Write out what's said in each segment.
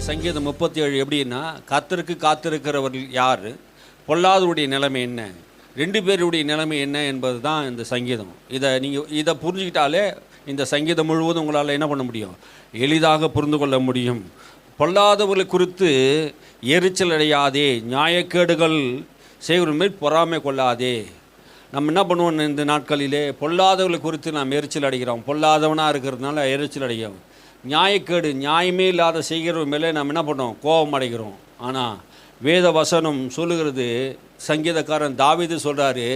சங்கீதம் 37 எப்படின்னா, கர்த்தருக்கு காத்திருக்கிறவர்கள் யார், பொல்லாதவருடைய நிலைமை என்ன, ரெண்டு பேருடைய நிலைமை என்ன என்பது தான் இந்த சங்கீதம். இதை புரிஞ்சுக்கிட்டாலே இந்த சங்கீதம் முழுவதும் உங்களால் என்ன பண்ண முடியும், எளிதாக புரிந்து கொள்ள முடியும். பொல்லாதவர்களை குறித்து எரிச்சல் அடையாதே, நியாயக்கேடுகள் செய்கிற மேல் பொறாமை கொள்ளாதே. நம்ம என்ன பண்ணுவோம், இந்த நாட்களிலே பொல்லாதவர்களை குறித்து நாம் எரிச்சல் அடைகிறோம். பொல்லாதவனாக இருக்கிறதுனால எரிச்சல் அடைகிறோம். நியாயக்கேடு, நியாயமே இல்லாத செய்கிற மேலே நாம் என்ன பண்ணோம், கோபம் அடைகிறோம். ஆனால் வேத வசனம் சொல்லுகிறது, சங்கீதக்காரன் தாவீது சொல்கிறாரு,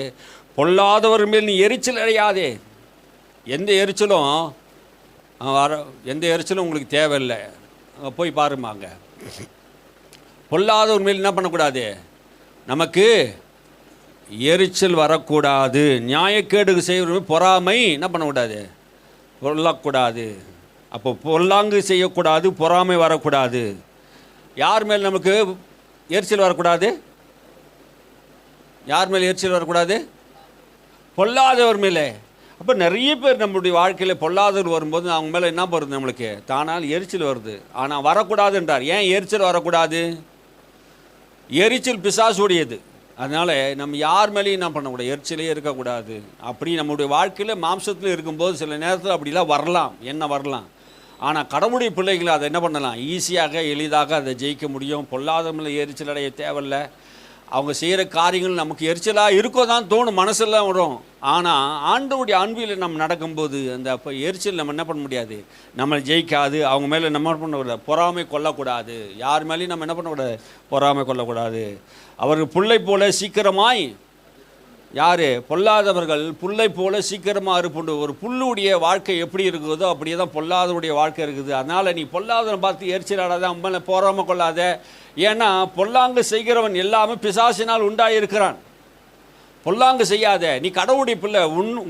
பொல்லாதவர் மேல் நீ எரிச்சல் அடையாதே. எந்த எரிச்சலும் உங்களுக்கு தேவையில்லை. போய் பாருமாங்க. பொல்லாதவர் மேல் என்ன பண்ணக்கூடாது, நமக்கு எரிச்சல் வரக்கூடாது. நியாயக்கேடு செய்கிற பொறாமை என்ன பண்ணக்கூடாது, கொள்ளக்கூடாது. அப்போ பொல்லாங்கு செய்யக்கூடாது, பொறாமை வரக்கூடாது. யார் மேல் நமக்கு எரிச்சல் வரக்கூடாது, யார் மேல் எரிச்சல் வரக்கூடாது, பொல்லாதவர் மேலே. அப்போ நிறைய பேர் நம்மளுடைய வாழ்க்கையில் பொல்லாதவர் வரும்போது அவங்க மேலே என்ன வருது, நம்மளுக்கு தானால் எரிச்சல் வருது. ஆனால் வரக்கூடாதுன்றார். ஏன் எரிச்சல் வரக்கூடாது, எரிச்சல் பிசாசுடையது. அதனால் நம்ம யார் மேலேயும் என்ன பண்ணக்கூடாது, எரிச்சலே இருக்கக்கூடாது. அப்படி நம்மளுடைய வாழ்க்கையில் மாம்சத்தில் இருக்கும்போது சில நேரத்தில் அப்படிலாம் வரலாம், என்ன வரலாம். ஆனால் கடவுளுடைய பிள்ளைகளை அதை என்ன பண்ணலாம், ஈஸியாக எளிதாக அதை ஜெயிக்க முடியும். பொல்லாதவங்களை எரிச்சல் அடைய தேவையில்லை. அவங்க செய்கிற காரியங்கள் நமக்கு எரிச்சலாக இருக்கோ தான் தோணும், மனசெல்லாம் வரும். ஆனால் ஆண்டவருடைய அன்பில் நம்ம நடக்கும்போது அந்த அப்போ எரிச்சல் நம்ம என்ன பண்ண முடியாது, நம்மளை ஜெயிக்காது. அவங்க மேலே நம்ம என்ன பண்ணக்கூடாது, பொறாமை கொள்ளக்கூடாது. யார் மேலேயும் நம்ம என்ன பண்ணக்கூடாது, பொறாமை கொள்ளக்கூடாது. அவர்கள் புல்லை போல சீக்கிரமாய், யார், பொல்லாதவர்கள் புல்லை போல சீக்கிரமாக இருப்புண்டு. ஒரு புல்லுடைய வாழ்க்கை எப்படி இருக்குதோ அப்படியே தான் பொல்லாதவருடைய வாழ்க்கை இருக்குது. அதனால் நீ பொல்லாதவனை பார்த்து எரிச்சலாடாத, மேலே போராமல் கொள்ளாத. ஏன்னா பொல்லாங்கு செய்கிறவன் எல்லாமே பிசாசினால் உண்டாயிருக்கிறான். பொல்லாங்கு செய்யாத. நீ கடவுளுடைய பிள்ளை.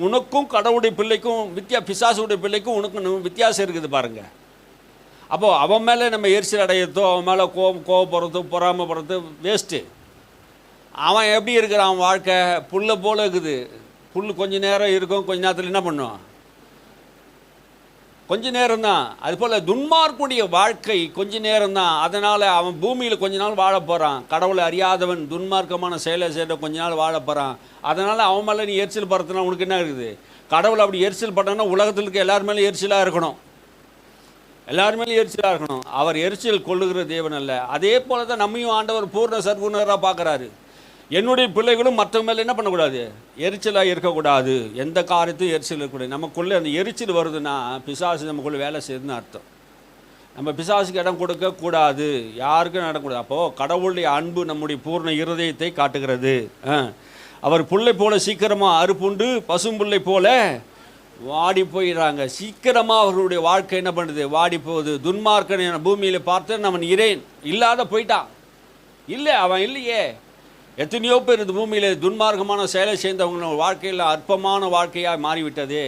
உனக்கும் கடவுளுடைய பிள்ளைக்கும் பிசாசுடைய பிள்ளைக்கும் உனக்கு வித்தியாசம் இருக்குது பாருங்கள். அப்போது அவன் மேலே நம்ம எரிச்சல் அடையிறதோ, அவன் மேலே கோவப்படுறதோ பொறாமப்படுறதோ வேஸ்ட்டு. அவன் எப்படி இருக்கிறான், அவன் வாழ்க்கை புல்லை போல் இருக்குது. புல் கொஞ்சம் நேரம் இருக்கும், கொஞ்ச நேரத்தில் என்ன பண்ணுவான், கொஞ்ச நேரம் தான். அதுபோல் துன்மார்க்குடைய வாழ்க்கை கொஞ்ச நேரம் தான். அதனால் அவன் பூமியில் கொஞ்ச நாள் வாழ போகிறான். கடவுளை அறியாதவன் துன்மார்க்கமான செயலை செய்ய கொஞ்ச நாள் வாழ போகிறான். அதனால் அவன் மேலே நீ எரிச்சல் படுத்தினா உனக்கு என்ன இருக்குது, கடவுள் அப்படி எரிச்சல் பட்டனா உலகத்தில் இருக்க எல்லார் மேலேயும் எரிச்சலாக இருக்கணும், எல்லார் மேலேயும் எரிச்சலாக இருக்கணும். அவர் எரிச்சல் கொள்ளுகிற தேவன் அல்ல. அதே போல் தான் நம்மையும் ஆண்டவர் பூர்ண சர்க்குணராக பார்க்குறாரு. என்னுடைய பிள்ளைகளும் மற்றவங்க மேலே என்ன பண்ணக்கூடாது, எரிச்சலாக இருக்கக்கூடாது. எந்த காரியத்தையும் எரிச்சல் இருக்கக்கூடாது. நமக்குள்ளே அந்த எரிச்சல் வருதுன்னா பிசாசு நமக்குள்ளே வேலை செய்யுதுன்னு அர்த்தம். நம்ம பிசாசுக்கு இடம் கொடுக்கக்கூடாது, யாருக்கும் நடக்கூடாது. அப்போது கடவுளுடைய அன்பு நம்முடைய பூர்ண இருதயத்தை காட்டுகிறது. அவர் புல்லை போல சீக்கிரமாக அறுப்புண்டு பசும்புல்லை போல வாடி போயிடுறாங்க. சீக்கிரமாக அவர்களுடைய வாழ்க்கை என்ன பண்ணுது, வாடி போகுது. துன்மார்க்கனை பூமியில் பார்த்து அவன் இல்லாத போயிட்டான். இல்லை, அவன் இல்லையே. எத்தனையோ பேர் இந்த பூமியில் துன்மார்க்கமான செயலை சேர்ந்தவங்க வாழ்க்கையில் அற்பமான வாழ்க்கையாக மாறிவிட்டதே.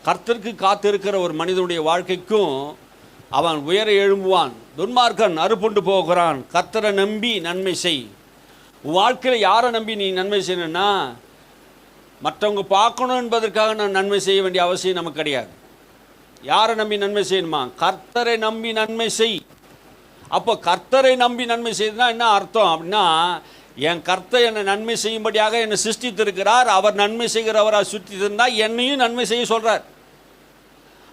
கர்த்தருக்கு காத்திருக்கிற ஒரு மனிதனுடைய வாழ்க்கைக்கும் அவன் உயர எழும்புவான். துன்மார்க்கன் அறுப்புண்டு போகிறான். கர்த்தரை நம்பி நன்மை செய். வாழ்க்கையில் யாரை நம்பி நீ நன்மை செய்யணும்னா, மற்றவங்க பார்க்கணும் என்பதற்காக நான் நன்மை செய்ய வேண்டிய அவசியம் நமக்கு கிடையாது. யாரை நம்பி நன்மை செய்யணுமா, கர்த்தரை நம்பி நன்மை செய். அப்போ கர்த்தரை நம்பி நன்மை செய்யணும்னா என்ன அர்த்தம் அப்படின்னா, என் கர்த்தர் என்னை நன்மை செய்யும்படியாக என்னை சிருஷ்டித்திருக்கிறார். அவர் நன்மை செய்கிறவராக சுற்றித்திருந்தால் என்னையும் நன்மை செய்ய சொல்கிறார்.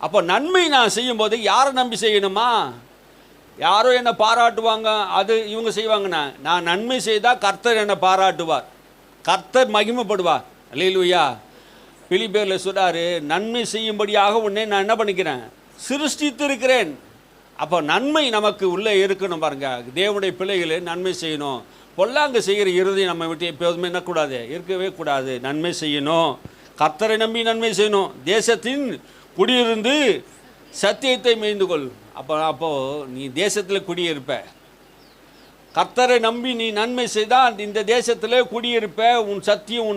அப்போ நன்மை நான் செய்யும்போது யாரை நம்பி செய்யணுமா, யாரோ என்னை பாராட்டுவாங்க, அது இவங்க செய்வாங்கண்ணா. நான் நன்மை செய்தால் கர்த்தர் என்னை பாராட்டுவார், கர்த்தர் மகிமைப்படுவார். அல்லேலூயா. பிலிப்பியரில் சொல்றாரு, நன்மை செய்யும்படியாக உன்னை நான் என்ன பண்ணிக்கிறேன், சிருஷ்டித்திருக்கிறேன். அப்போ நன்மை நமக்கு உள்ளே இருக்கணும் பாருங்க. தேவனுடைய பிள்ளைகளே நன்மை செய்யணும். பொல்லாங்கு செய்கிற இருதயம் நம்ம விட்டு எப்போதுமே என்னக்கூடாது, இருக்கவே கூடாது. நன்மை செய்யணும், கர்த்தரை நம்பி நன்மை செய்யணும். தேசத்தின் குடியிருந்து சத்தியத்தை மேய்ந்து கொள். அப்போது நீ தேசத்தில் குடியிருப்ப. கர்த்தரை நம்பி நீ நன்மை செய்தால் இந்த தேசத்தில் குடியிருப்ப. உன் சத்தியம்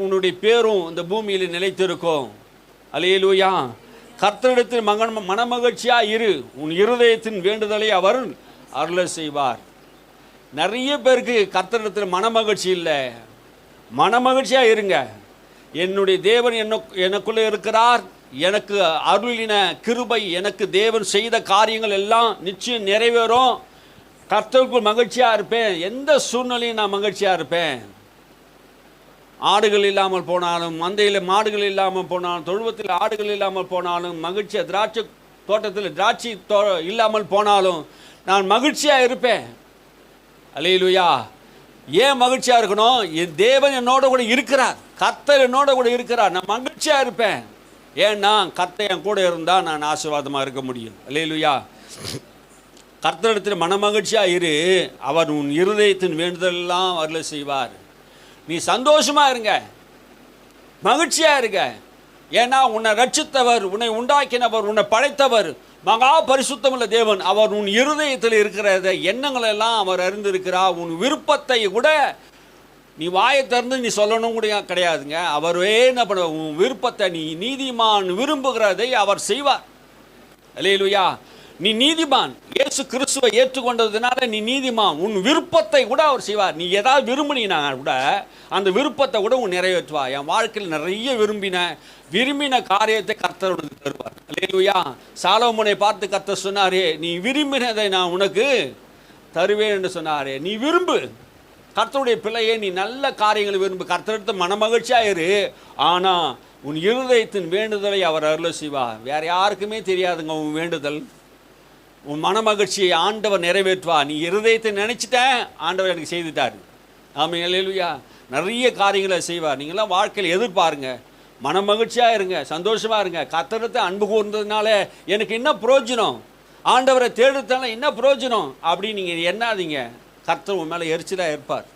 உன்னுடைய பேரும் இந்த பூமியில் நிலைத்திருக்கும். அல்லேலூயா. கர்த்தரிடத்தில் மனமகிழ்ச்சியாக இரு. உன் இருதயத்தின் வேண்டுதலை அவர் அருள செய்வார். நிறைய பேருக்கு கர்த்தரிடத்தில் மனமகிழ்ச்சி இல்லை. மனமகிழ்ச்சியாக இருங்க. என்னுடைய தேவன் எனக்குள்ளே இருக்கிறார், எனக்கு அருளின கிருபை, எனக்கு தேவன் செய்த காரியங்கள் எல்லாம் நிச்சயம் நிறைவேறும். கர்த்தருக்குள் மகிழ்ச்சியாக இருப்பேன். எந்த சூழ்நிலையும் நான் மகிழ்ச்சியாக இருப்பேன். ஆடுகள் இல்லாமல் போனாலும், மந்தையில் மாடுகள் இல்லாமல் போனாலும், தொழுவத்தில் ஆடுகள் இல்லாமல் போனாலும், மகிழ்ச்சியாக திராட்சை தோட்டத்தில் திராட்சை இல்லாமல் போனாலும் நான் மகிழ்ச்சியாக இருப்பேன். அல்லேலூயா. ஏன் மகிழ்ச்சியாக இருக்கணும்? என் தேவன் என்னோட கூட இருக்கிறார், கர்த்தர் என்னோட கூட இருக்கிறார், நான் மகிழ்ச்சியாக இருப்பேன். ஏன்னா கர்த்தர் என் கூட இருந்தால் நான் ஆசீர்வாதமாக இருக்க முடியும். அல்லேலூயா. கர்த்தரிடத்தில் மனமகிழ்ச்சியாக இரு, அவர் உன் இருதயத்தின் வேண்டுதலெல்லாம் அருளை செய்வார். நீ சந்தோஷமாக இருங்க, மகிழ்ச்சியாக இருங்க. ஏன்னா உன்னை ரட்சித்தவர், உன்னை உண்டாக்கினவர், உன்னை படைத்தவர் மகா பரிசுத்தமுள்ள தேவன். அவர் உன் இருதயத்தில் இருக்கிற எண்ணங்கள் எல்லாம் அவர் அறிந்திருக்கிறார். உன் விருப்பத்தை கூட நீ வாயை திறந்து நீ சொல்லணும் கூட கிடையாதுங்க. அவரே என்ன பண்ணுவார்? உன் விருப்பத்தை, நீ நீதிமான் விரும்புகிறதை அவர் செய்வார். அல்லேலூயா. நீ நீதிமான், இயேசு கிறிஸ்துவை ஏற்றுக்கொண்டதுனால நீ நீதிமான். உன் விருப்பத்தை கூட அவர் செய்வார். நீ ஏதாவது விரும்பினா கூட அந்த விருப்பத்தை கூட உன் நிறைவேற்றுவா. என் வாழ்க்கையில் நிறைய விரும்பின காரியத்தை கர்த்தர் உனக்கு தருவார். அல்லேலூயா. சாலோமோனை பார்த்து கர்த்தர் சொன்னாரே, நீ விரும்பினதை நான் உனக்கு தருவேன் என்று சொன்னாரே. நீ விரும்பு, கர்த்தருடைய பிள்ளையே, நீ நல்ல காரியங்களை விரும்பு, கர்த்தரிடத்து மனமகிழ்ச்சியாக இரு. ஆனால் உன் இருதயத்தின் வேண்டுதலை அவர் அருளை செய்வார். வேற யாருக்குமே தெரியாதுங்க உன் வேண்டுதல். உன் மனமகிழ்ச்சியை ஆண்டவர் நிறைவேற்றுவா. நீ இருதயத்தை நினைச்சிட்டேன், ஆண்டவர் எனக்கு செய்துட்டார். ஆமாம். அல்லேலூயா. நிறைய காரியங்களை செய்வார். நீங்களாம் வாழ்க்கையில் எதிர்பாருங்க, மனமகிழ்ச்சியாக இருங்க, சந்தோஷமாக இருங்க. கர்த்தரிடத்தை அன்பு கூர்ந்ததுனால எனக்கு என்ன பிரயோஜனம், ஆண்டவரை தேடுறதுனால என்ன பிரயோஜனம் அப்படின்னு நீங்கள் எண்ணாதீங்க. கர்த்தர் உன் மேலே எரிச்சலாக இருப்பார்.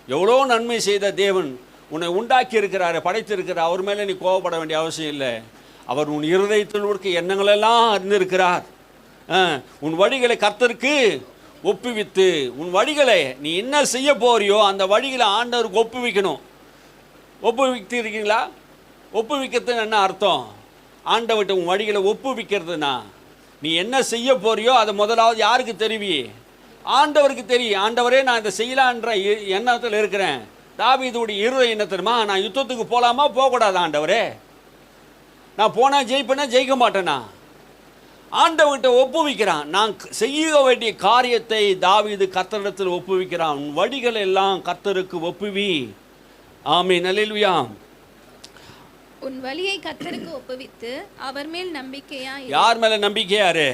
எவ்வளோ நன்மை செய்த தேவன் உன்னை உண்டாக்கி இருக்கிறாரு, படைத்திருக்கிறார். அவர் மேலே நீ கோபப்பட வேண்டிய அவசியம் இல்லை. அவர் உன் இருதயத்தில் இருக்க எண்ணங்களெல்லாம் அறிந்திருக்கிறார். உன் வழிகளை கர்த்தருக்கு ஒப்புவித்து, உன் வழிகளை நீ என்ன செய்ய போறியோ அந்த வழிகளை ஆண்டவருக்கு ஒப்புவிக்கணும். ஒப்புவித்து இருக்கீங்களா? ஒப்புவிக்கிறது என்ன அர்த்தம்? ஆண்டவர்கிட்ட உன் வழிகளை ஒப்புவிக்கிறதுனா நீ என்ன செய்ய போறியோ அதை முதலாவது யாருக்கு தெரிவி? ஆண்டவருக்கு தெரியும். ஆண்டவரே, நான் இதை செய்யலான்ற எண்ணத்தில் இருக்கிறேன். தாவீதுடைய இருதயம் என்ன தெரியுமா? நான் யுத்தத்துக்கு போகலாமா போகக்கூடாது ஆண்டவரே? நான் போனால் ஜெயிப்பேனா ஜெயிக்க மாட்டேனா? ஆண்டவர்கிட்ட ஒப்புவிக்கிறான். நான் செய்ய வேண்டிய காரியத்தை தாவீது கர்த்தரிடத்தில் ஒப்புவிக்கிறான். உன் வழிகள் எல்லாம் கர்த்தருக்கு ஒப்புவி. ஆமென். அல்லேலூயா. உன் வழியை கர்த்தருக்கு ஒப்புவித்து அவர் மேல் நம்பிக்கையா இரு. யார் மேல நம்பிக்கையாரு?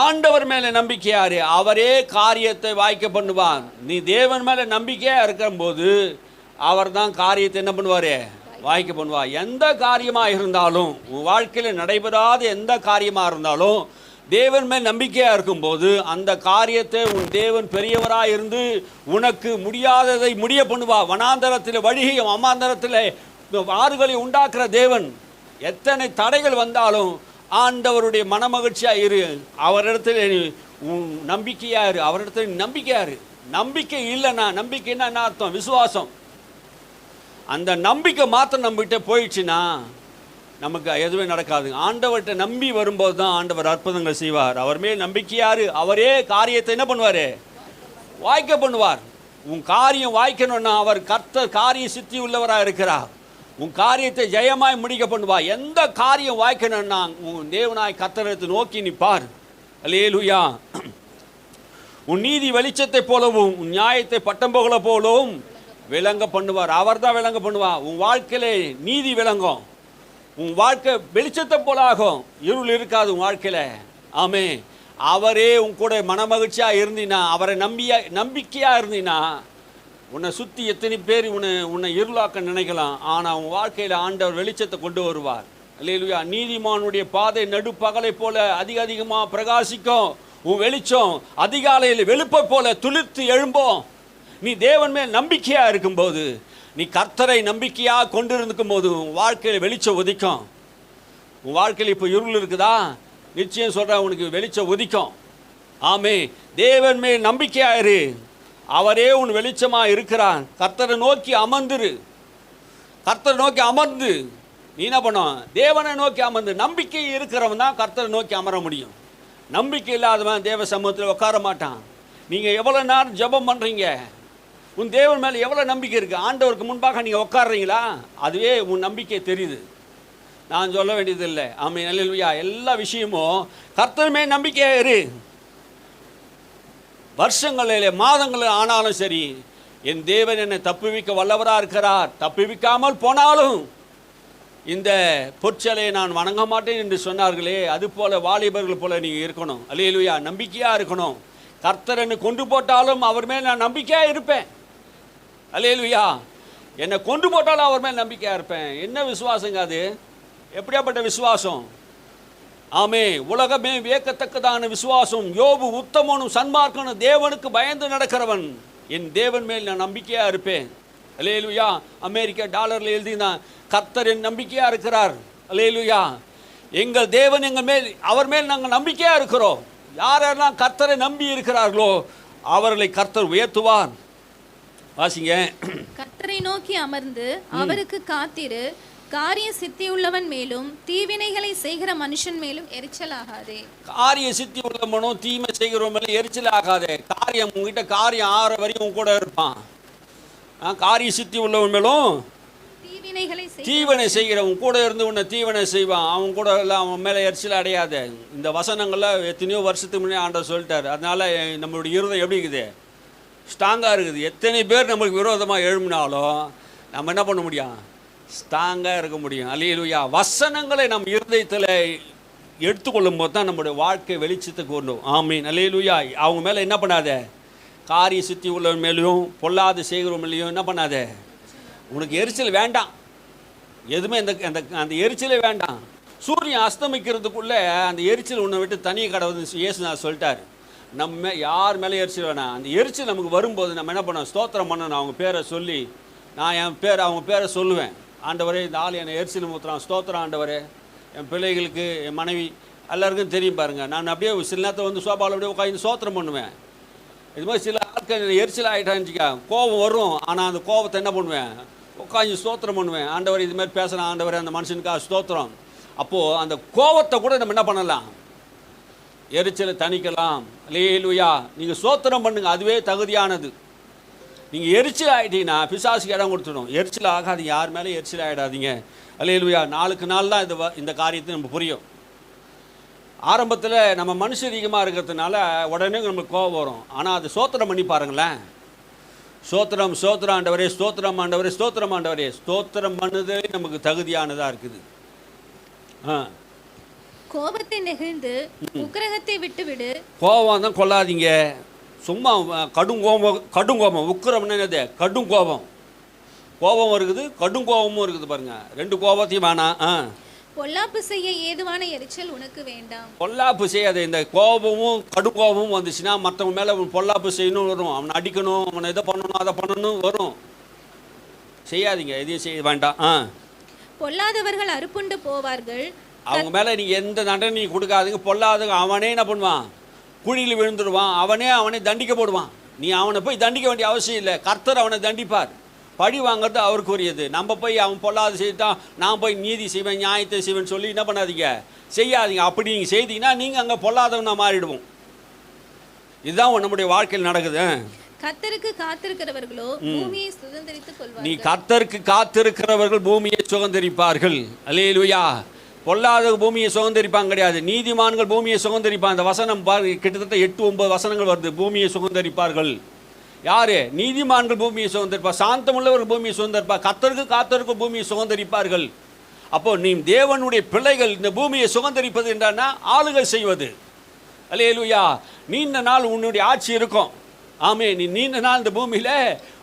ஆண்டவர் மேல நம்பிக்கையாரு. அவரே காரியத்தை வாய்க்க பண்ணுவார். நீ தேவன் மேல நம்பிக்கையா இருக்கும்போது அவர் தான் காரியத்தை என்ன பண்ணுவாரு? வாய்க்க பண்ணுவா. எந்த காரியமாக இருந்தாலும், உன் வாழ்க்கையில் நடைபெறாத எந்த காரியமாக இருந்தாலும் தேவன் மேல் நம்பிக்கையாக இருக்கும்போது அந்த காரியத்தை உன் தேவன் பெரியவராக இருந்து உனக்கு முடியாததை முடிய பண்ணுவா. வனாந்தரத்தில் வழியையும் அமாந்தரத்தில் ஆறுகளை உண்டாக்குற தேவன். எத்தனை தடைகள் வந்தாலும் ஆண்டவருடைய மனமகிழ்ச்சியாக இரு. அவரிடத்தில் உன் நம்பிக்கையாக இரு. அவரிடத்தில் நம்பிக்கையாக இரு. நம்பிக்கை இல்லைன்னா, நம்பிக்கைன்னா என்ன அர்த்தம்? விசுவாசம். அந்த நம்பிக்கை மாத்திரம் நம்மகிட்ட போயிடுச்சுன்னா நமக்கு எதுவுமே நடக்காது. ஆண்டவர்கிட்ட நம்பி வரும்போது தான் ஆண்டவர் அற்புதங்கள் செய்வார். அவர் மேல் நம்பிக்கையாரு. அவரே காரியத்தை என்ன பண்ணுவார்? வாய்க்க பண்ணுவார். உன் காரியம் வாய்க்கணும்னா அவர் கர்த்தர் காரிய சித்தி உள்ளவராக இருக்கிறார். உன் காரியத்தை ஜெயமாய் முடிக்க பண்ணுவார். எந்த காரியம் வாய்க்கணும்னா உன் தேவனாய் கர்த்தரை நோக்கி நிற்பார். அல்லேலூயா. உன் நீதி வெளிச்சத்தை போலவும் உன் நியாயத்தை பட்டம் போகல போலவும் விளங்க பண்ணுவார். அவர் தான் விளங்க பண்ணுவார். உன் வாழ்க்கையில நீதி விளங்கும். உன் வாழ்க்கை வெளிச்சத்தை போல ஆகும். இருள் இருக்காது உன் வாழ்க்கையில. ஆமே. அவரே உன் கூட மனமகிழ்ச்சியாக இருந்தீனா, அவரை நம்பிக்கையாக இருந்தீனா, உன்னை சுற்றி எத்தனை பேர் உன்னை இருளாக்க நினைக்கலாம். ஆனால் உன் வாழ்க்கையில் ஆண்டவர் வெளிச்சத்தை கொண்டு வருவார். அல்லேலூயா. நீதிமானுடைய பாதை நடுப்பகலை போல அதிகமாக பிரகாசிக்கும். உன் வெளிச்சம் அதிகாலையில் வெளுப்பை போல துளிர்த்து எழும்போம். நீ தேவன் மேல் நம்பிக்கையாக இருக்கும்போது, நீ கர்த்தரை நம்பிக்கையாக கொண்டு இருந்துக்கும் போது உன் வாழ்க்கையில் வெளிச்சம் உதிக்கும். உன் வாழ்க்கையில் இப்போ இருள் இருக்குதா? நிச்சயம் சொல்கிறேன், உனக்கு வெளிச்சம் உதிக்கும். ஆமே. தேவன் மேல் நம்பிக்கையாக இரு. அவரே உன் வெளிச்சமாக இருக்கிறான். கர்த்தரை நோக்கி அமர்ந்துரு. கர்த்தரை நோக்கி அமர்ந்து நீ என்ன பண்ணும்? தேவனை நோக்கி அமர்ந்து. நம்பிக்கை இருக்கிறவன் தான் கர்த்தரை நோக்கி அமர முடியும். நம்பிக்கை இல்லாதவன் தேவ சமூகத்தில் உட்கார மாட்டான். நீங்கள் எவ்வளோ நேரம் ஜெபம் பண்ணுறீங்க? உன் தேவன் மேலே எவ்வளோ நம்பிக்கை இருக்குது? ஆண்டவருக்கு முன்பாக நீங்கள் உட்காடுறீங்களா? அதுவே உன் நம்பிக்கை தெரியுது. நான் சொல்ல வேண்டியதில்லை. ஆமென், அல்லேலூயா. எல்லா விஷயமும் கர்த்தர் மேல் நம்பிக்கையாக இரு. வருஷங்களில் மாதங்களில் ஆனாலும் சரி, என் தேவன் என்னை தப்புவிக்க வல்லவராக இருக்கிறார். தப்புவிக்காமல் போனாலும் இந்த பொற்சலையை நான் வணங்க மாட்டேன் என்று சொன்னார்களே, அது போல வாலிபர்கள் போல நீங்கள் இருக்கணும். அல்லேலூயா. நம்பிக்கையாக இருக்கணும். கர்த்தர் என்னை கொண்டு போட்டாலும் அவர் மேல் நான் நம்பிக்கையாக இருப்பேன். அல்லேலூயா. என்னை கொண்டு போட்டாலும் அவர் மேல் நம்பிக்கையாக இருப்பேன். என்ன விசுவாசங்க அது? எப்படியாப்பட்ட விசுவாசம்? ஆமே, உலகமே வியக்கத்தக்கதான விசுவாசம். யோபு உத்தமனும் சன்மார்க்கனும் தேவனுக்கு பயந்து நடக்கிறவன். என் தேவன் மேல் நான் நம்பிக்கையாக இருப்பேன். அல்லேலூயா. அமெரிக்க டாலரில் எழுதினான், கர்த்தர் என் நம்பிக்கையாக இருக்கிறார். அல்லேலூயா. எங்கள் தேவன் எங்கள் மேல், அவர் மேல் நாங்கள் நம்பிக்கையாக இருக்கிறோம். யாரெல்லாம் கர்த்தரை நம்பி இருக்கிறார்களோ அவர்களை கர்த்தர் உயர்த்துவார். வாசிங்க. கர்த்தரை நோக்கி அமர்ந்து அவருக்கு காத்திரு. காரிய சித்தியுள்ளவன் மேலும் தீவினைகளை செய்கிற மனுஷன் மேலும் எரிச்சலாகாதே. காரிய சித்தி உள்ளவனும் தீமை செய்கிறவன் மேலும் எரிச்சல் ஆகாதே. காரியம் உங்ககிட்ட காரியம் ஆற வரையும் உன் கூட இருப்பான். காரிய சித்தி உள்ளவன் மேலும் தீவனை செய்கிறவன் கூட இருந்து உன்னை தீவனை செய்வான். அவன் கூட எல்லாம் அவன் மேலே எரிச்சல் அடையாத. இந்த வசனங்கள்லாம் எத்தனையோ வருஷத்துக்கு முன்னே ஆண்டவர் சொல்லிட்டார். அதனால நம்மளுடைய இருதயம் எப்படி இருக்குது? ஸ்ட்ராங்காக இருக்குது. எத்தனை பேர் நம்மளுக்கு விரோதமாக எழும்பினாலும் நம்ம என்ன பண்ண முடியும்? ஸ்ட்ராங்காக இருக்க முடியும். அல்லேலூயா. வசனங்களை நம் இருதயத்தில் எடுத்துக்கொள்ளும் போது தான் நம்முடைய வாழ்க்கை வெளிச்சத்துக்கு கொண்டும். ஆமீன், அல்லேலூயா. அவங்க மேலே என்ன பண்ணாத? காரிய சித்தி உள்ளவன் மேலேயும் பொல்லாது செய்கிறவன் மேலேயும் என்ன பண்ணாத? உனக்கு எரிச்சல் வேண்டாம். எதுவுமே அந்த எரிச்சலே வேண்டாம். சூரியன் அஸ்தமிக்கிறதுக்குள்ளே அந்த எரிச்சல் உன்னை விட்டு தனியை கடவுது இயேசு நான் சொல்லிட்டார். நம்ம யார் மேலே எரிச்சல் வேணாம். அந்த எரிச்சல் நமக்கு வரும்போது நம்ம என்ன பண்ணோம்? ஸ்தோத்திரம் பண்ணணும். அவங்க பேரை சொல்லி நான் அவங்க பேரை சொல்லுவேன். ஆண்டவரே, இந்த ஆள் என்னை எரிச்சல் ஊற்றுறான், ஸ்தோத்திரம் ஆண்டவரே. என் பிள்ளைகளுக்கு, என் மனைவி எல்லாருக்கும் தெரியும் பாருங்கள். நான் அப்படியே சில நேரத்தில் வந்து சோபாவில் அப்படியே உட்காந்து ஸ்தோத்திரம் பண்ணுவேன். இது மாதிரி சில ஆட்கள் எரிச்சல் ஆகிட்டான்னு கோபம் வரும். ஆனால் அந்த கோபத்தை என்ன பண்ணுவேன்? உட்காந்து ஸ்தோத்திரம் பண்ணுவேன். ஆண்டவர் இது மாதிரி பேசுகிறேன், ஆண்டவரே அந்த மனுஷனுக்காக ஸ்தோத்திரம். அப்போது அந்த கோபத்தை கூட நம்ம என்ன பண்ணலாம்? எரிச்சலை தணிக்கலாம். அல்லேலூயா. நீங்கள் ஸ்தோத்திரம் பண்ணுங்க, அதுவே தகுதியானது. நீங்கள் எரிச்சல் ஆகிட்டீங்கன்னா பிசாசுக்கு இடம் கொடுத்துடும். எரிச்சல் ஆகாதீங்க, யார் மேலே எரிச்சல் ஆகிடாதீங்க. அல்லேலூயா. நாளுக்கு நாள் தான் இந்த காரியத்தை நம்ம புரியும். ஆரம்பத்தில் நம்ம மனுஷரீகமாக இருக்கிறதுனால உடனே நம்மளுக்கு கோபம் வரும். ஆனால் அது ஸ்தோத்திரம் பண்ணி பாருங்களேன். ஸ்தோத்திரம் ஸ்தோத்திரம் ஆண்டவரே, ஸ்தோத்திரம் ஆண்டவரே, ஸ்தோத்திரம் ஆண்டவரே. ஸ்தோத்திரம் பண்ணுதே நமக்கு தகுதியானதாக இருக்குது. கோபத்தை நெகிழ்ந்து உக்கிரகத்தை விட்டுவிடு. கோபம் தான் கொள்ளாதீங்க. சும்மா கடும் கோபம். உக்கிரம்னு என்னது? கடும் கோபம். கோபம் இருக்குது, கடும் கோபமும் இருக்குது பாருங்க. ரெண்டு கோபத்தையும் வேணாம். பொல்லாப்பு செய்ய ஏதுவான எரிச்சல் உனக்கு வேண்டாம். பொல்லாப்பு செய்யாத. இந்த கோபமும் கடும் கோபமும் வந்துச்சுன்னா மற்றவங்க மேலே பொல்லாப்பு செய்யணும் வரும். அவனை அடிக்கணும், அவனை இதை பண்ணணும், அதை பண்ணணும் வரும். செய்யாதீங்க, எதையும் செய்ய வேண்டாம். பொல்லாதவர்கள் அறுப்புண்டு போவார்கள். அவங்க மேலே நீங்கள் எந்த தண்டனையும் கொடுக்காதீங்க. பொல்லாதவங்க அவனே என்ன பண்ணுவான்? குழியில் விழுந்துடுவான். அவனே தண்டிக்கப்படுவான். நீ அவனை போய் தண்டிக்க வேண்டிய அவசியம் இல்லை. கர்த்தர் அவனை தண்டிப்பார். பழி வாங்கிறது அவருக்குரியது. நம்ம போய் அவன் பொல்லாத செய்தான், நான் போய் நீதி செய்வேன், நியாயத்தை செய்வேன் சொல்லி என்ன பண்ணாதீங்க, செய்யாதீங்க. அப்படி நீங்கள் செய்தீங்கன்னா நீங்கள் அங்கே பொல்லாதவனா மாறிடுவோம். இதுதான் நம்முடைய வாழ்க்கையில் நடக்குது. கர்த்தருக்கு காத்திருக்கிறவர்களோ பூமியை சுதந்தரித்துக் கொள்வார்கள். நீ கர்த்தருக்கு காத்திருக்கிறவர்கள் பூமியை சுதந்தரிப்பார்கள். அல்லேலூயா. பொல்லாத பூமியை சுதந்தரிப்பாங்க கிடையாது. நீதிமான்கள் பூமியை சுதந்தரிப்பாங்க. அந்த வசனம் கிட்டத்தட்ட 8-9 வசனங்கள் வருது. பூமியை சுதந்தரிப்பார்கள். யாரு? நீதிமான்கள் பூமியை சுதந்தரிப்பார். சாந்தமுள்ளவர்கள் பூமியை சுதந்தரிப்பார். கர்த்தருக்கு பூமியை சுதந்தரிப்பார்கள். அப்போ நீ தேவனுடைய பிள்ளைகள் இந்த பூமியை சுதந்தரிப்பது என்றான்னா ஆளுகை செய்வது. அல்லேலூயா. நீண்ட நாள் உன்னுடைய ஆட்சி இருக்கும். ஆமே, நீ நீண்ட நாள் இந்த பூமியில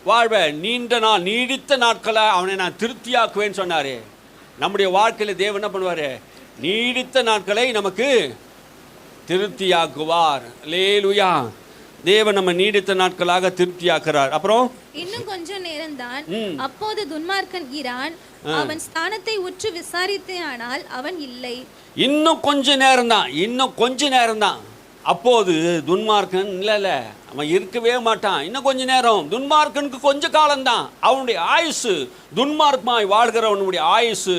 வாழ்வ. நீண்ட நாள், நீடித்த நாட்களை அவனை நான் திருப்தியாக்குவேன்னு சொன்னாரு. நம்முடைய வாழ்க்கையில் தேவன் என்ன பண்ணுவார்? நீடித்த நாட்களை நமக்கு திருப்தியாக்குவார். அல்லேலூயா. தேவன் நம்ம நீடித்த நாட்களாக திருப்தியாக்குறார். அப்புறம் இன்னும் கொஞ்சம் நேரம் தான். அப்போது துன்மார்க்கன் ஈரான். அவன் ஸ்தானத்தை உற்று விசாரித்தே, ஆனால் அவன் இல்லை. இன்னும் கொஞ்ச நேரம் தான். அப்போது துன்மார்க்கன் இல்லை, அவன் இருக்கவே மாட்டான். இன்னும் கொஞ்ச நேரம். துன்மார்க்கனுக்கு கொஞ்ச காலம்தான். அவனுடைய ஆயுசு, துன்மார்க்கமாய் வாழ்கிறவனுடைய ஆயுசு,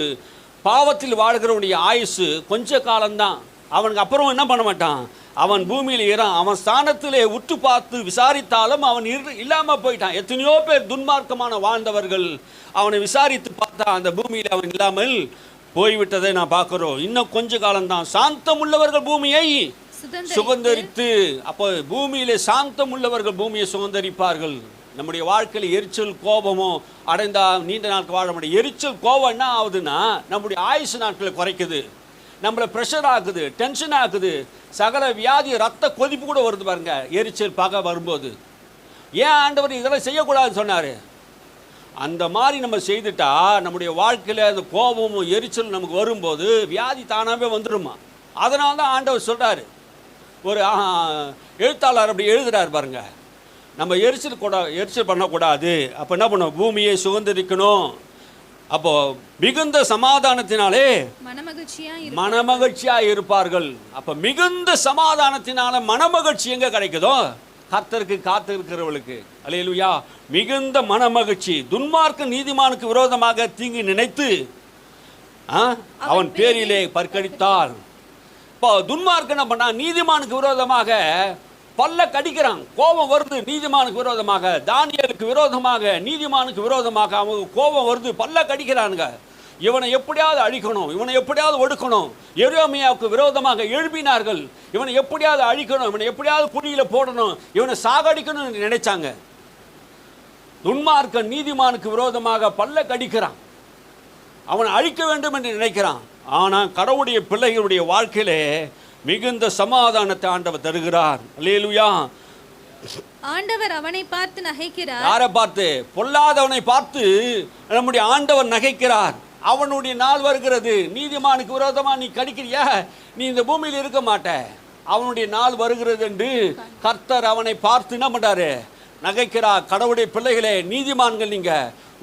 பாவத்தில் வாழ்கிறவனுடைய ஆயுசு கொஞ்ச காலம்தான். அவனுக்கு அப்புறம் என்ன பண்ண மாட்டான்? அவன் பூமியில் இறான். அவன் ஸ்தானத்திலே உற்று பார்த்து விசாரித்தாலும் அவன் இல்லாமல் போயிட்டான். எத்தனையோ பேர் துன்மார்க்கமான வாழ்ந்தவர்கள் அவனை விசாரித்து பார்த்தா அந்த பூமியில் அவன் இல்லாமல் போய்விட்டதை நான் பார்க்கிறோம். இன்னும் கொஞ்ச காலம்தான். சாந்தம் உள்ளவர்கள் பூமியை சுதந்தரித்து, அப்போ பூமியிலே சாந்தம் உள்ளவர்கள் பூமியை சுதந்தரிப்பார்கள். நம்முடைய வாழ்க்கையில் எரிச்சல் கோபமோ அடைந்தா நீண்ட நாட்கள் வாழ முடியும். எரிச்சல் கோபம் என்ன ஆகுதுன்னா நம்முடைய ஆயுசு நாட்களை குறைக்குது, நம்மளை ப்ரெஷர் ஆக்குது, டென்ஷன் ஆக்குது, சகல வியாதி, ரத்த கொதிப்பு கூட வருது பாருங்க எரிச்சல் பகை வரும்போது. ஏன் ஆண்டவர் இதெல்லாம் செய்யக்கூடாதுன்னு சொன்னார்? அந்த மாதிரி நம்ம செய்துட்டா நம்முடைய வாழ்க்கையில் அந்த கோபமும் எரிச்சல் நமக்கு வரும்போது வியாதி தானாகவே வந்துடுமா. அதனால தான் ஆண்டவர் சொல்கிறார். ஒரு எழுத்தாளர் அப்படி எழுதுகிறார் பாருங்க, நம்ம எரிச்சல் பண்ணக்கூடாது. அப்போ என்ன பண்ணோம்? பூமியை சுதந்திரிக்கணும். அப்போ மிகுந்த சமாதானத்தினாலே மனமகிழ்ச்சியா இருப்பார்கள். அப்போ மிகுந்த சமாதானத்தினால மனமகிழ்ச்சி எங்க கிடைக்குதோ? கர்த்தருக்கு காத்திருக்கிறவர்களுக்கு. அல்லேலூயா. மிகுந்த மனமகிழ்ச்சி. துன்மார்க்க நீதிமானுக்கு விரோதமாக தீங்கு நினைத்து அவன் பேரிலே பற்கடித்தால். இப்போ துன்மார்க்க என்ன பண்ணா? நீதிமானுக்கு விரோதமாக பல்ல கடிக்கிறான். கோபம் வருது நீதிமானுக்கு விரோதமாக, தானியேலுக்கு விரோதமாக, நீதிமானுக்கு விரோதமாக அவங்க கோபம் வருது, பல்ல கடிக்கிறானுங்க. இவனை எப்படியாவது அழிக்கணும், இவனை எப்படியாவது ஒடுக்கணும். எரேமியாவுக்கு விரோதமாக எழுப்பினார்கள். இவனை எப்படியாவது அழிக்கணும், இவனை எப்படியாவது குழியில போடணும், இவனை சாகடிக்கணும்னு நினைச்சாங்க. துன்மார்க்கன் நீதிமானுக்கு விரோதமாக பல்ல கடிக்கிறான், அவனை அழிக்க வேண்டும் என்று நினைக்கிறான். ஆனால் கடவுளுடைய பிள்ளைகளுடைய வாழ்க்கையிலே மிகுந்த சமாதானத்தை ஆண்டவர் தருகிறார். அல்லேலூயா. ஆண்டவர் அவனை பார்த்து நகைக்கிறார். யாரை பார்த்து? பொல்லாதவனை பார்த்து நம்முடைய ஆண்டவர் நகைக்கிறார். அவனுடைய நாள் வருகிறது. நீதிமானுக்கு விரோதமா நீ கடிக்கிறியா, நீ இந்த பூமியில் இருக்க மாட்ட. அவனுடைய நாள் வருகிறது என்று கர்த்தர் அவனை பார்த்து என்ன பண்றாரு? நகைக்கிறார். கடவுளுடைய பிள்ளைகளே, நீதிமான்கள், நீங்க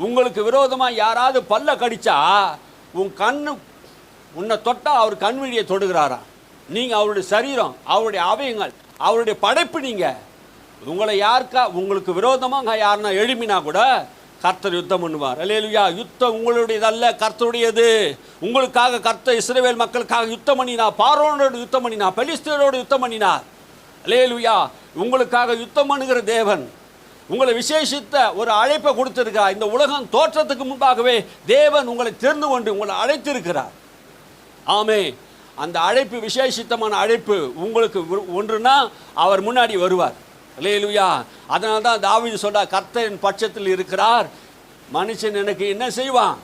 உங்களுக்கு விரோதமா யாராவது பல்ல கடிச்சா உன்னை தொட்டா அவர் கண்விழியை தொடுகிறாரா? நீங்க அவருடைய சரீரம், அவருடைய அவயங்கள், அவருடைய படைப்பு. நீங்க உங்களை உங்களுக்கு விரோதமாக யாருன்னா எழுப்பினா கூட கர்த்தர் யுத்தம் பண்ணுவார். அல்லேலூயா. யுத்தம் உங்களுடையதல்ல, கர்த்தருடையது. உங்களுக்காக கர்த்தர் இஸ்ரவேல் மக்களுக்காக யுத்தம் பண்ணினார். பார்வோனோடு யுத்தம் பண்ணினார், பெலிஸ்தரோடு யுத்தம் பண்ணினார். அல்லேலூயா. உங்களுக்காக யுத்தம் பண்ணுகிற தேவன் உங்களை விசேஷித்த ஒரு அழைப்பை கொடுத்திருக்கிறார். இந்த உலகம் தோற்றத்துக்கு முன்பாகவே தேவன் உங்களை தெரிந்து கொண்டு உங்களை அழைத்திருக்கிறார். ஆமே. அந்த அழைப்பு விசேஷித்தமான அழைப்பு உங்களுக்கு ஒன்றுனா அவர் முன்னாடி வருவார். அல்லேலூயா. அதனால தான் தாவீது சொல்றார், கர்த்தரின் பட்சத்தில் இருக்கிறார், மனுஷன் எனக்கு என்ன செய்வான்?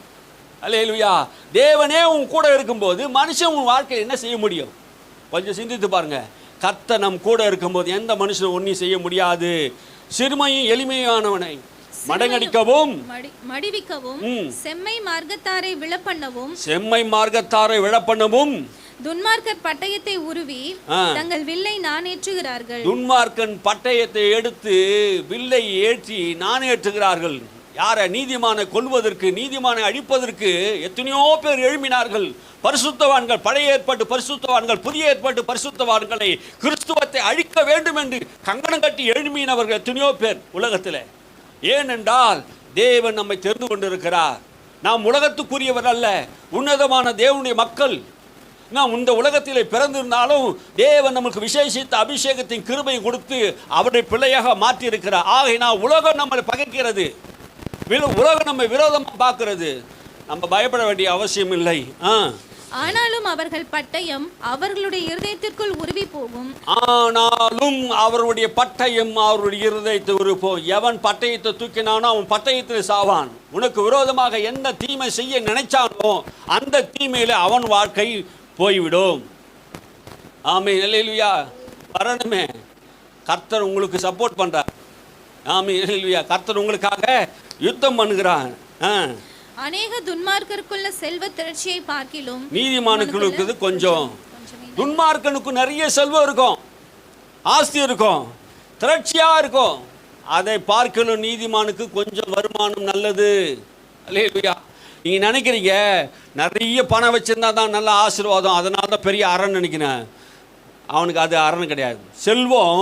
அல்லேலூயா. தேவனே உன் கூட இருக்கும்போது மனுஷன் உன் வாழ்க்கை என்ன செய்ய முடியும்? கொஞ்சம் சிந்தித்து பாருங்க. கர்த்தர் நம் கூட இருக்கும்போது எந்த மனுஷனும் ஒன்றும் செய்ய முடியாது. சிறுமையும் எளிமையானவனை மடங்கடிக்கவும் மடிவிக்கவும் செம்மை மார்க்கத்தாரை விழப்பண்ணவும் துன்மார்க்கர் பட்டயத்தை உருவி தங்கள் வில்லை நாணேற்றுகிறார்கள். துன்மார்க்கன் பட்டயத்தை எடுத்து வில்லை ஏற்றி நாணேற்றுகிறார்கள். யாரை? நீதிமானை கொல்வதற்கு, நீதிமானை அழிப்பதற்கு எத்தனையோ பேர் எழுப்பினார்கள். பரிசுத்தவான்கள், பழைய ஏற்பாட்டு பரிசுத்தவான்கள், புதிய ஏற்பாட்டு பரிசுத்தவான்களை, கிறிஸ்துவத்தை அழிக்க வேண்டும் என்று கங்கணம் கட்டி எழுப்பினவர்கள் எத்தனையோ பேர் உலகத்தில். ஏனென்றால் தேவன் நம்மை தெரிந்து கொண்டிருக்கிறார். நாம் உலகத்துக்குரியவர் அல்ல, உன்னதமான தேவனுடைய மக்கள். நாம் இந்த உலகத்திலே பிறந்திருந்தாலும் தேவன் நமக்கு விசேஷித்த அபிஷேகத்தின் கிருபையை கொடுத்து அவருடைய பிள்ளையாக மாற்றி இருக்கிறார். ஆகையினால் உலகம் நம்மளை பகைக்கிறது, உலகம் நம்மை விரோதமாக பார்க்கிறது. நம்ம பயப்பட வேண்டிய அவசியம் இல்லை. ஆனாலும் அவர்கள் பட்டயம் அவர்களுடைய இருதயத்திற்குள் உருவி போகும். ஆனாலும் அவருடைய பட்டயம் அவருடைய இருதயத்தை உருவி போகும். எவன் பட்டயத்தை தூக்கினானோ அவன் பட்டயத்தில் சாவான். உனக்கு விரோதமாக என்ன தீமை செய்ய நினைச்சானோ அந்த தீமையில அவன் வாழ்க்கை போய்விடும். ஆமென். அல்லேலூயா. வரணுமே. கர்த்தர் உங்களுக்கு சப்போர்ட் பண்றார். ஆமென். அல்லேலூயா. கர்த்தர் உங்களுக்காக யுத்தம் பண்ணுகிறான். அநேக துன்மார்க்கருக்குள்ள செல்வ திரட்சியை பார்க்கிலும் நீதிமானுக்கு கொஞ்சம். துன்மார்க்கனுக்கு நிறைய செல்வம் இருக்கும், ஆஸ்தி இருக்கும், திரட்சியா இருக்கும். அதை பார்க்கலும் நீதிமானுக்கு கொஞ்சம் வருமானம் நல்லது. அல்லேலூயா. நீங்க நினைக்கிறீங்க நிறைய பணம் வச்சிருந்தா தான் நல்ல ஆசீர்வாதம், அதனால தான் பெரிய அரண் நினைக்கிறேன். அவனுக்கு அது அரண் கிடையாது. செல்வம்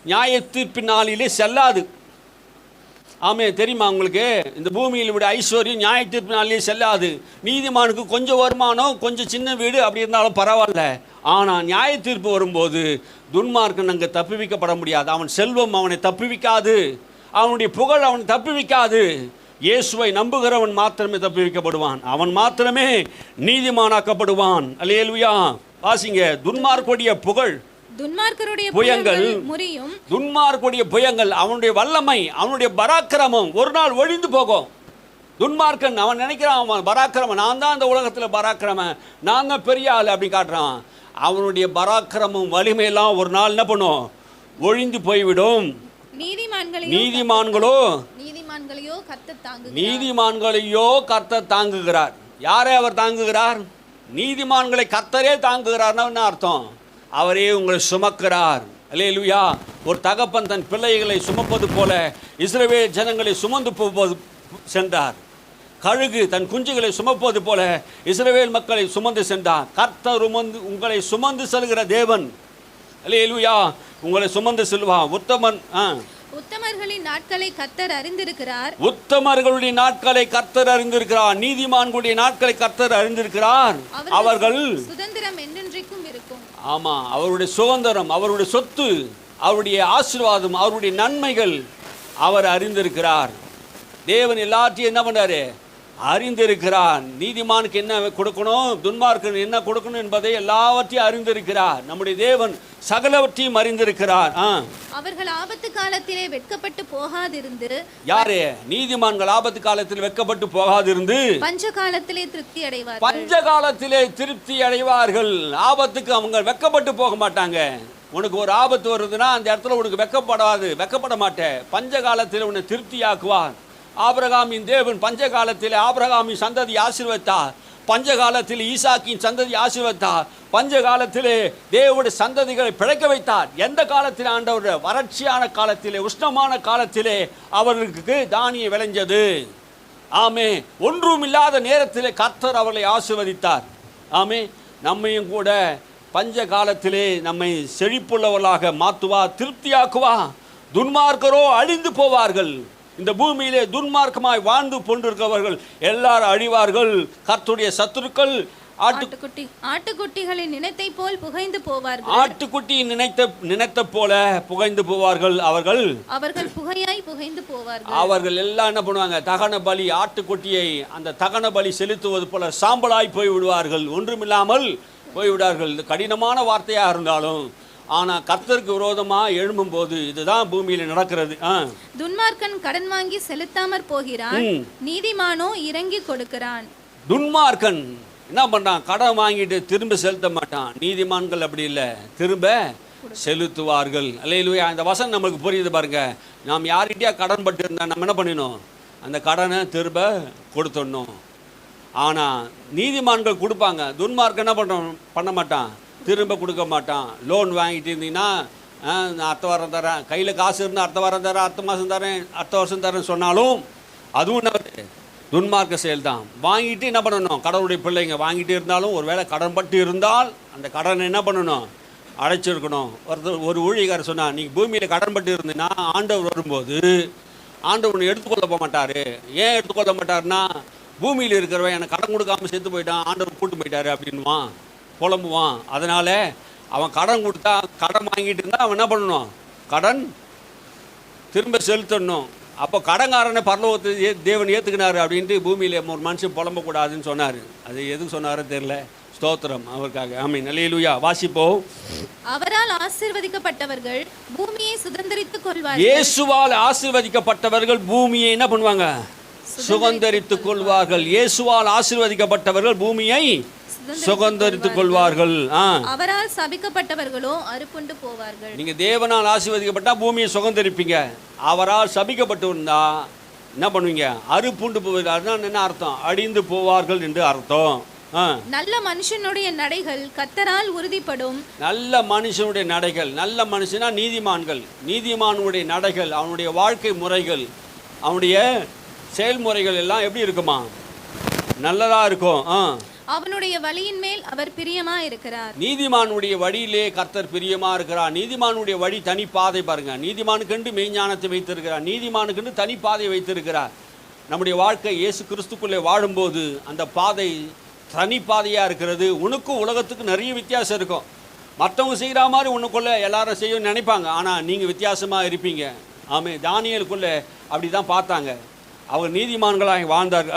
நியாய தீர்ப்பின் நாளிலே செல்லாது. ஆமே, தெரியுமா உங்களுக்கு? இந்த பூமியில் விட ஐஸ்வர்யம் நியாய தீர்ப்பு நாளிலே செல்லாது. நீதிமானுக்கு கொஞ்சம் வருமானம், கொஞ்சம் சின்ன வீடு அப்படி இருந்தாலும் பரவாயில்ல. ஆனால் நியாய தீர்ப்பு வரும்போது துன்மார்க்கன் அங்கே தப்புவிக்கப்பட முடியாது. அவன் செல்வம் அவனை தப்புவிக்காது, அவனுடைய புகழ் அவனை தப்புவிக்காது. இயேசுவை நம்புகிறவன் மாத்திரமே தப்புவிக்கப்படுவான், அவன் மாத்திரமே நீதிமானாக்கப்படுவான். அல்லேலூயா. வாசிங்க. துன்மார்க்குடைய புகழ், துன்மார்க்கருடைய புயங்கள் முறியும். துன்மார்க்குடைய புயங்கள், அவனுடைய வல்லமை, அவனுடைய பராக்கிரமம் ஒரு நாள் ஒழிந்து போகும். துன்மார்க்கன் அவன் நினைக்கிறான் அவன் பராக்கிரமன், நான் தான் இந்த உலகத்தில் பராக்கிரமன், நான் தான் பெரிய ஆள் அப்படி காட்டுறான். அவனுடைய பராக்கிரமும் வலிமையெல்லாம் ஒரு நாள் என்ன பண்ணும்? ஒழிந்து போய்விடும். நீதிமான்களையோ கர்த்தர் தாங்குகிறார். யாரை அவர் தாங்குகிறார்? நீதிமான்களை கர்த்தரே தாங்குகிறார்னா என்ன அர்த்தம்? அவரே உங்களை சுமக்கிறார். அல்லேலூயா. ஒரு தகப்பன் தன் பிள்ளைகளை சுமப்பது போல இஸ்ரவேல் ஜனங்களை சுமந்து போவது சென்றார். கழுகு தன் குஞ்சுகளை சுமப்பது போல இஸ்ரவேல் மக்களை சுமந்து சென்றார். கர்த்தர் உங்களை சுமந்து செல்கிற தேவன். அல்லேலூயா. உங்களை சுமந்து செல்வான். உத்தமர்களின் நாட்களை கர்த்தர் அறிந்திருக்கிறார். உத்தமர்களுடைய நாட்களை கர்த்தர் அறிந்திருக்கிறார். நீதிமான்களுடைய நாட்களை கர்த்தர் அறிந்திருக்கிறார். அவர்கள் சுதந்திரம் என்றென்றைக்கும் இருக்கும். ஆமா, அவருடைய சுதந்திரம், அவருடைய சொத்து, அவருடைய ஆசீர்வாதம், அவருடைய நன்மைகள் அவர் அறிந்திருக்கிறார். தேவன் எல்லாத்தையும் என்ன பண்றாரு? அறிந்திருக்கிறார். நீதிமானுக்கு என்ன கொடுக்கணும், துன்மார்க்கனுக்கு என்ன கொடுக்கணும் என்பதை எல்லாவற்றையும் அறிந்திருக்கிறார். நம்முடைய தேவன் சகலவற்றையும் அறிந்திருக்கிறார். அவர்கள் ஆபத்து காலத்திலே வெட்கப்பட்டு போகாதிருந்து. யாரு? நீதிமான்கள் ஆபத்து காலத்தில் வெட்கப்பட்டு போகாதிருந்து பஞ்ச காலத்திலே திருப்தி அடைவார்கள். பஞ்ச காலத்திலே திருப்தி அடைவார்கள். ஆபத்துக்கு அவங்க வெட்கப்பட்டு போக மாட்டாங்க. உனக்கு ஒரு ஆபத்து வருதுன்னா அந்த இடத்துல உனக்கு வெட்கப்பட மாட்டேன். பஞ்ச காலத்தில் உன்னை திருப்தியாக்குவார். ஆபிரகாமின் தேவன் பஞ்ச காலத்தில் ஆபிரகாமின் சந்ததி ஆசீர்வதித்தார். பஞ்ச காலத்தில் ஈசாக்கின் சந்ததி ஆசீர்வதித்தார். பஞ்ச காலத்திலே தேவனுடைய சந்ததிகளை பிழைக்க வைத்தார். எந்த காலத்தில்? ஆண்டவர் வறட்சியான காலத்திலே, உஷ்ணமான காலத்திலே அவர்களுக்கு தானியம் விளைஞ்சது. ஆமே. ஒன்றும் இல்லாத நேரத்திலே கர்த்தர் அவர்களை ஆசீர்வதித்தார். ஆமே. நம்மையும் கூட பஞ்ச காலத்திலே நம்மை செழிப்புள்ளவர்களாக மாற்றுவார், திருப்தியாக்குவார். துன்மார்க்கரோ அழிந்து போவார்கள். இந்த பூமியிலே துன்மார்க்கமாய் வாழ்ந்து கொண்டிருக்கிறவர்கள் எல்லாரும் அழிவார்கள். கர்த்தருடைய சத்துருக்கள் ஆட்டுக்குட்டிகளின் நினைத்தை போல் புகைந்து போவார்கள். ஆட்டுக்குட்டியின் நினைத்த போல புகைந்து போவார்கள். அவர்கள் புகையாய் புகைந்து போவார்கள். அவர்கள் எல்லாம் என்ன பண்ணுவாங்க? தகன பலி, ஆட்டுக்குட்டியை அந்த தகன பலி செலுத்துவது போல சாம்பலாய் போய் விடுவார்கள். ஒன்றுமில்லாமல் போய்விடார்கள். இது கடினமான வார்த்தையாக இருந்தாலும் ஆனால் கர்த்தருக்கு விரோதமாக எழும்பும் போது இதுதான் பூமியில் நடக்கிறது. துன்மார்க்கன் கடன் வாங்கி செலுத்தாமற் போகிறான், நீதிமானோ இறங்கி கொடுக்கிறான். துன்மார்க்கன் என்ன பண்ணுறான்? கடன் வாங்கிட்டு திரும்ப செலுத்த மாட்டான். நீதிமான்கள் அப்படி இல்லை, திரும்ப செலுத்துவார்கள். அல்லேலூயா. இந்த வசனம் நம்மளுக்கு புரியுது பாருங்க. நாம் யார்கிட்டயா கடன் பட்டு இருந்தால் நம்ம என்ன பண்ணிடணும்? அந்த கடனை திரும்ப கொடுத்துடணும். ஆனால் நீதிமான்கள் கொடுப்பாங்க. துன்மார்க்கன் என்ன பண்ண மாட்டான்? திரும்ப கொடுக்க மாட்டான். லோன் வாங்கிட்டு இருந்தீங்கன்னா நான் அடுத்த வாரம் தரேன், கையில் காசு இருந்தால் அடுத்த வாரம் தரேன், அடுத்த மாதம் தரேன், அடுத்த வருஷம் தரேன்னு சொன்னாலும் அதுவும் என்ன? துன்மார்க்க செயல் தான். வாங்கிட்டு என்ன பண்ணணும்? கடவுளுடைய பிள்ளைங்க வாங்கிட்டு இருந்தாலும் ஒரு வேளை கடன் பட்டு இருந்தால் அந்த கடனை என்ன பண்ணணும்? அடைச்சிருக்கணும். ஒரு ஊழியக்காரர் சொன்னால், நீங்கள் பூமியில் கடன் பட்டு இருந்தீங்கன்னா ஆண்டவர் வரும்போது ஆண்டவர் எடுத்துக்கொள்ள போக மாட்டார். ஏன் எடுத்துக்கொள்ள மாட்டார்னா, பூமியில் இருக்கிறவன் எனக்கு கடன் கொடுக்காமல் செத்து போயிட்டான், ஆண்டவர் கூட்டு போயிட்டாரு அப்படின்வான், புலம்புவான். அதனால் அவன் கடன் கொடுத்தா, கடன் வாங்கிட்டு இருந்தால் அவன் என்ன பண்ணணும்? கடன் திரும்ப செலுத்தணும். அப்போ கடன்காரனை பரலோகத்தை தேவன் ஏற்றுக்கினார் அப்படின்ட்டு பூமியில் ஒரு மனுஷன் புலம்பக்கூடாதுன்னு சொன்னார். அது எதுக்கு சொன்னாருன்னு தெரியல. ஸ்தோத்திரம் அவருக்காக. ஆமென். அல்லேலூயா. வாசிப்போம். அவரால் ஆசீர்வதிக்கப்பட்டவர்கள் பூமியை சுதந்தரித்துக் கொள்வார்கள். இயேசுவால் ஆசீர்வதிக்கப்பட்டவர்கள் பூமியை என்ன பண்ணுவாங்க? சுதந்தரித்துக் கொள்வார்கள். இயேசுவால் ஆசீர்வதிக்கப்பட்டவர்கள் பூமியை சுதந்தரித்துக் கொள்வார்கள். அவரால் சபிக்கப்பட்டவர்களோ அறுப்புண்டு போவார்கள். நீங்க தேவனால் ஆசீர்வதிக்கப்பட்டா பூமியை சுதந்தரிப்பீங்க. அவரால் சபிக்கப்பட்டு இருந்தா என்ன பண்ணுவீங்க? அறுப்புண்டு போவார்கள். என்ன அர்த்தம்? அடிந்து போவார்கள் என்று அர்த்தம். நல்ல மனுஷனுடைய நடைகள் கர்த்தரால் உறுதிப்படும். நல்ல மனுஷனுடைய நடைகள், நல்ல மனுஷனா நீதிமான்கள், நீதிமானுடைய நடைகள், அவனுடைய வாழ்க்கை முறைகள், அவனுடைய செயல்முறைகள் எல்லாம் எப்படி இருக்குமா? நல்லதா இருக்கும். அவனுடைய வழியின் மேல் அவர் பிரியமா இருக்கிறார். நீதிமானுடைய வழியிலே கர்த்தர் பிரியமா இருக்கிறார். நீதிமானுடைய வழி தனி பாதை பாருங்க. நீதிமானுக்கென்று மெய்ஞானத்தை வைத்திருக்கிறார். நீதிமானுக்கென்று தனி பாதை வைத்திருக்கிறார். நம்முடைய வாழ்க்கை இயேசு கிறிஸ்துக்குள்ளே வாழும்போது அந்த பாதை தனி பாதையாக இருக்கிறது. உனக்கும் உலகத்துக்கு நிறைய வித்தியாசம் இருக்கும். மற்றவங்க செய்கிற மாதிரி உனக்குள்ளே எல்லாரும் செய்யணும்னு நினைப்பாங்க. ஆனால் நீங்கள் வித்தியாசமாக இருப்பீங்க. ஆமே. தானியேலுக்குள்ளே அப்படி தான் பார்த்தாங்க. அவர் நீதிமான்களாக வாழ்ந்தார்.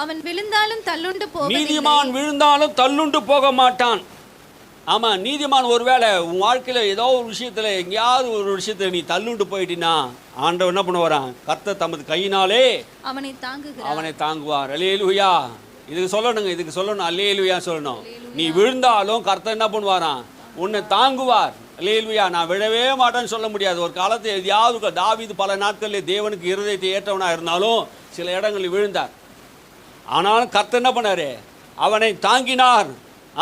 அவன் விழுந்தாலும் தள்ளுண்டு போவதில்லை. நீதிமான் விழுந்தாலும் தள்ளுண்டு போக மாட்டான். ஆமாம், நீதிமான் ஒருவேளை உன் வாழ்க்கையில் ஏதோ ஒரு விஷயத்தில் எங்கேயாவது ஒரு விஷயத்தில் நீ தள்ளுண்டு போயிட்டினா ஆண்டவர் என்ன பண்ணுவாரான்? கர்த்தர் தமது கையினாலே அவனை தாங்குவார். அல்லேலூயா. இதுக்கு சொல்லணும் அல்லேலூயா சொல்லணும். நீ விழுந்தாலும் கர்த்தர் என்ன பண்ணுவாராம்? உன்னை தாங்குவார். அல்லேலூயா. நான் விழவே மாட்டேன்னு சொல்ல முடியாது. ஒரு காலத்தில் எதையாவது தாவீது பல நாட்களில் தேவனுக்கு இருதயத்தை ஏற்றவனாக இருந்தாலும் சில இடங்களில் விழுந்தார். ஆனாலும் கர்த்தர் என்ன பண்ணாரு? அவனை தாங்கினார்.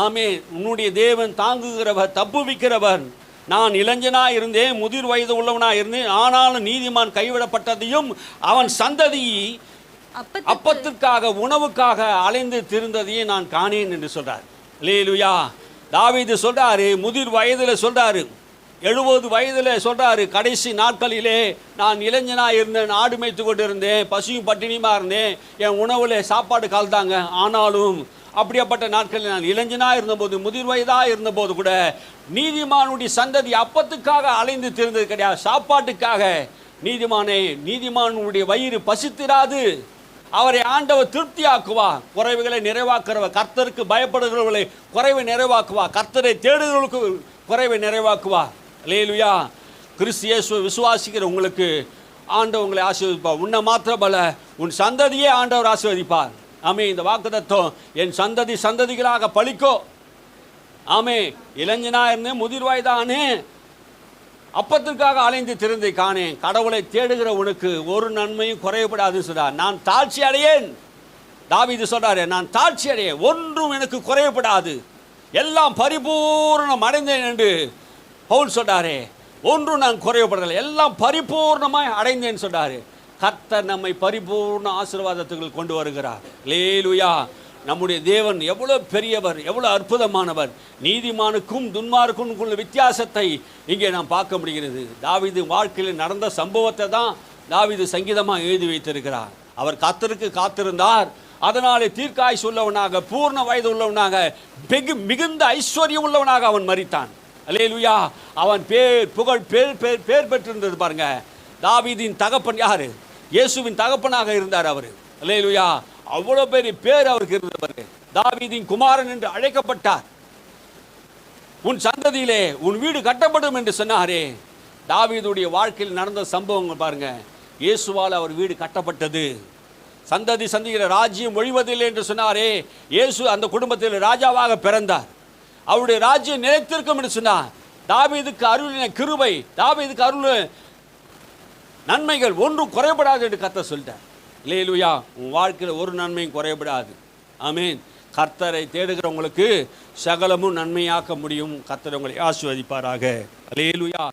ஆமே, உன்னுடைய தேவன் தாங்குகிறவர், தப்புவிக்கிறவர். நான் இளைஞனாக இருந்தேன், முதிர் வயது உள்ளவனாக இருந்தேன், ஆனாலும் நீதிமான் கைவிடப்பட்டதையும் அவன் சந்ததி அப்பத்திற்காக உணவுக்காக அலைந்து திருந்ததையும் நான் காணேன் என்று சொல்றார். அல்லேலூயா. தாவீது சொல்றாரு, முதிர் வயதில் சொல்றாரு, 70 வயதில் சொல்றாரு, கடைசி நாட்களிலே நான் இளைஞனாக இருந்தேன், ஆடு மேய்த்து கொண்டு இருந்தேன், பசியும் பட்டினியுமா இருந்தேன், என் உணவில் சாப்பாடு கலந்தாங்க. ஆனாலும் அப்படியாப்பட்ட நாட்களில் நான் இளைஞனாக இருந்தபோது, முதிர் வயதாக இருந்தபோது கூட நீதிமானுடைய சந்ததி அப்பத்துக்காக அலைந்து திரிந்தது கிடையாது, சாப்பாட்டுக்காக. நீதிமானுடைய வயிறு பசித்திராது. அவரை ஆண்டவர் திருப்தியாக்குவா. குறைவுகளை நிறைவாக்குறவ. கர்த்தருக்கு பயப்படுகிறவர்களை குறைவை நிறைவாக்குவா. கர்த்தரை தேடுகிறவர்களுக்கு குறைவை நிறைவாக்குவா. அல்லேலூயா. கிறிஸ்து இயேசுவை விசுவாசிக்கிற உங்களுக்கு ஆண்டவர் உங்களை ஆசீர்வதிப்பார். உன்னை மாத்திரமல்ல, உன் சந்ததியே ஆண்டவர் ஆசீர்வதிப்பார். ஆமே. இந்த வாக்குத்தத்தம் என் சந்ததிகளாக பலிக்கோ. ஆமே. இளைஞனா இருந்தேன், முதிர் வயதானே, அப்பத்திற்காக அலைந்து திறந்தை காணேன். கடவுளை தேடுகிற உனக்கு ஒரு நன்மையும் குறையப்படாதுன்னு சொல்றார். நான் தாழ்ச்சி அடையேன். தாவீது சொல்றாரு, நான் தாழ்ச்சி அடையேன், ஒன்றும் எனக்கு குறையப்படாது, எல்லாம் பரிபூர்ணம் அடைந்தேன் என்று பவுல் சொல்றாரு. ஒன்றும் நான் குறையப்படலை, எல்லாம் பரிபூர்ணமாய் அடைந்தேன்னு சொல்றாரு. கர்த்தர் நம்மை பரிபூர்ண ஆசீர்வாதத்துக்கு கொண்டு வருகிறார். அல்லேலூயா. நம்முடைய தேவன் எவ்வளோ பெரியவர், எவ்வளோ அற்புதமானவர். நீதிமானுக்கும் துன்மார்க்கும் உள்ள வித்தியாசத்தை இங்கே நாம் பார்க்க முடிகிறது. தாவீது வாழ்க்கையில் நடந்த சம்பவத்தை தான் தாவீது சங்கீதமாக எழுதி வைத்திருக்கிறார். அவர் கர்த்தருக்கு காத்திருந்தார், அதனாலே தீர்க்காயுசு உள்ளவனாக, பூர்ண வயது உள்ளவனாக, மிகுந்த ஐஸ்வர்யம் உள்ளவனாக அவன் மரித்தான். அல்லேலூயா. அவன் புகழ் பேர் பெற்றிருந்தது பாருங்க. தாவீதின் தகப்பன் யாரு? இயேசுவின் தகப்பனாக இருந்தார் அவர். அல்லேலூயா. அவ்வளோ பெரிய பேர் அவருக்கு இருந்தவர். தாவீதின் குமாரன் என்று அழைக்கப்பட்டார். உன் சந்ததியிலே உன் வீடு கட்டப்படும் என்று சொன்னாரே. தாவீதுடைய வாழ்க்கையில் நடந்த சம்பவங்கள் பாருங்க. இயேசுவால் அவர் வீடு கட்டப்பட்டது. சந்ததிகிற ராஜ்யம் ஒழிவதில்லை என்று சொன்னாரே. இயேசு அந்த குடும்பத்தில் ராஜாவாக பிறந்தார். அவருடைய ராஜ்யம் நிலைத்திருக்கும் என்று சொன்னார். தாவீதுக்கு அருளின கிருபை, தாவீதுக்கு அருள் நன்மைகள் ஒன்றும் குறைபடாது என்று கர்த்தர் சொல்லிட்டார். அல்லேலூயா. உன் வாழ்க்கையில் ஒரு நன்மையும் குறைபடாது. ஆமீன். கர்த்தரை தேடுகிறவங்களுக்கு சகலமும் நன்மையாக்க முடியும். கர்த்தர் உங்களை ஆசீர்வதிப்பாராக. அல்லேலூயா.